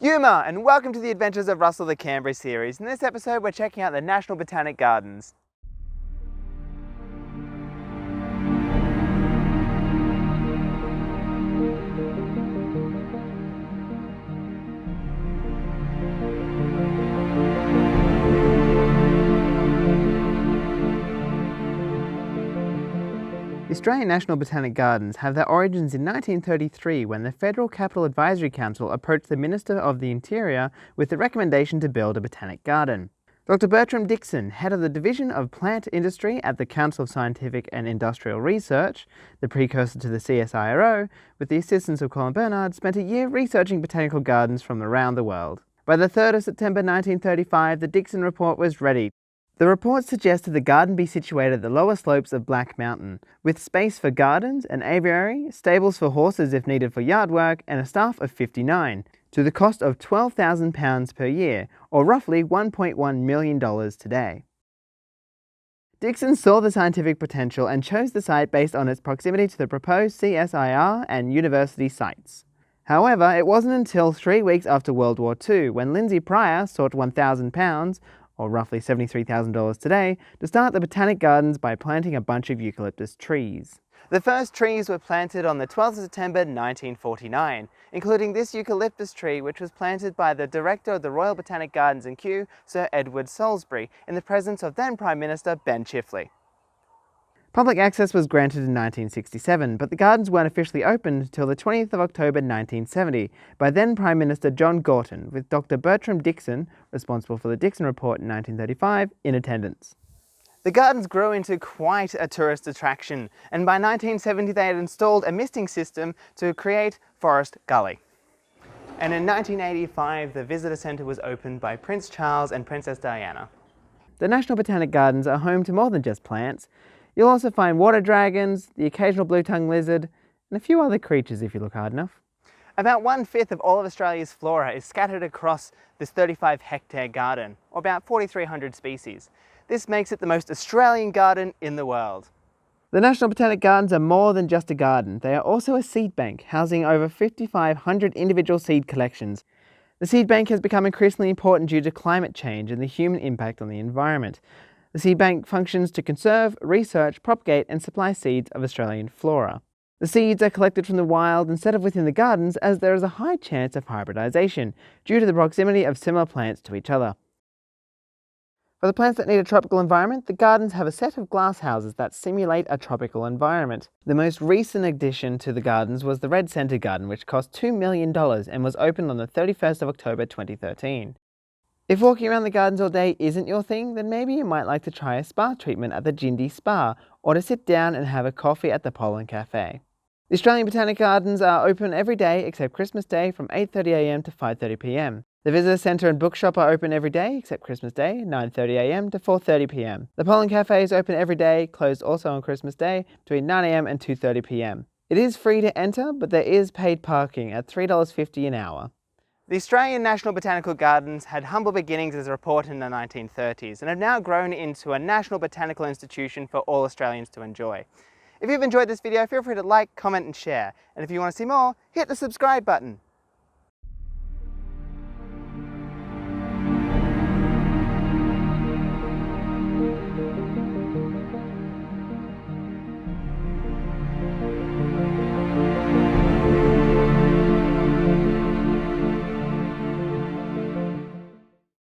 Yuma, and welcome to the Adventures of Russell the Canberra series. In this episode, we're checking out the National Botanic Gardens. The Australian National Botanic Gardens have their origins in 1933 when the Federal Capital Advisory Council approached the Minister of the Interior with the recommendation to build a botanic garden. Dr. Bertram Dixon, head of the Division of Plant Industry at the Council of Scientific and Industrial Research, the precursor to the CSIRO, with the assistance of Colin Bernard, spent a year researching botanical gardens from around the world. By the 3rd of September 1935, the Dixon Report was ready. The report suggested the garden be situated at the lower slopes of Black Mountain, with space for gardens, an aviary, stables for horses if needed for yard work, and a staff of 59, to the cost of £12,000 per year, or roughly $1.1 million today. Dixon saw the scientific potential and chose the site based on its proximity to the proposed CSIR and university sites. However, it wasn't until 3 weeks after World War II when Lindsay Pryor sought £1,000, or roughly $73,000 today, to start the Botanic Gardens by planting a bunch of eucalyptus trees. The first trees were planted on the 12th of September 1949, including this eucalyptus tree which was planted by the Director of the Royal Botanic Gardens in Kew, Sir Edward Salisbury, in the presence of then Prime Minister Ben Chifley. Public access was granted in 1967, but the gardens weren't officially opened until the 20th of October 1970 by then Prime Minister John Gorton, with Dr. Bertram Dixon, responsible for the Dixon Report in 1935, in attendance. The gardens grew into quite a tourist attraction, and by 1970 they had installed a misting system to create Forest Gully. And in 1985 the visitor centre was opened by Prince Charles and Princess Diana. The National Botanic Gardens are home to more than just plants. You'll also find water dragons, the occasional blue-tongued lizard, and a few other creatures if you look hard enough. About 1/5 of all of Australia's flora is scattered across this 35-hectare garden, or about 4,300 species. This makes it the most Australian garden in the world. The National Botanic Gardens are more than just a garden. They are also a seed bank, housing over 5,500 individual seed collections. The seed bank has become increasingly important due to climate change and the human impact on the environment. The seed bank functions to conserve, research, propagate and supply seeds of Australian flora. The seeds are collected from the wild instead of within the gardens, as there is a high chance of hybridization due to the proximity of similar plants to each other. For the plants that need a tropical environment, the gardens have a set of glass houses that simulate a tropical environment. The most recent addition to the gardens was the Red Centre Garden, which cost $2 million and was opened on the 31st of October 2013. If walking around the gardens all day isn't your thing, then maybe you might like to try a spa treatment at the Jindy Spa, or to sit down and have a coffee at the Pollen Cafe. The Australian Botanic Gardens are open every day except Christmas Day from 8:30 a.m. to 5:30 p.m. The Visitor Centre and Bookshop are open every day except Christmas Day, 9:30 a.m. to 4:30 p.m. The Pollen Cafe is open every day, closed also on Christmas Day, between 9 a.m. and 2:30 p.m. It is free to enter, but there is paid parking at $3.50 an hour. The Australian National Botanical Gardens had humble beginnings as a report in the 1930s and have now grown into a national botanical institution for all Australians to enjoy. If you've enjoyed this video, feel free to like, comment and share. And if you want to see more, hit the subscribe button.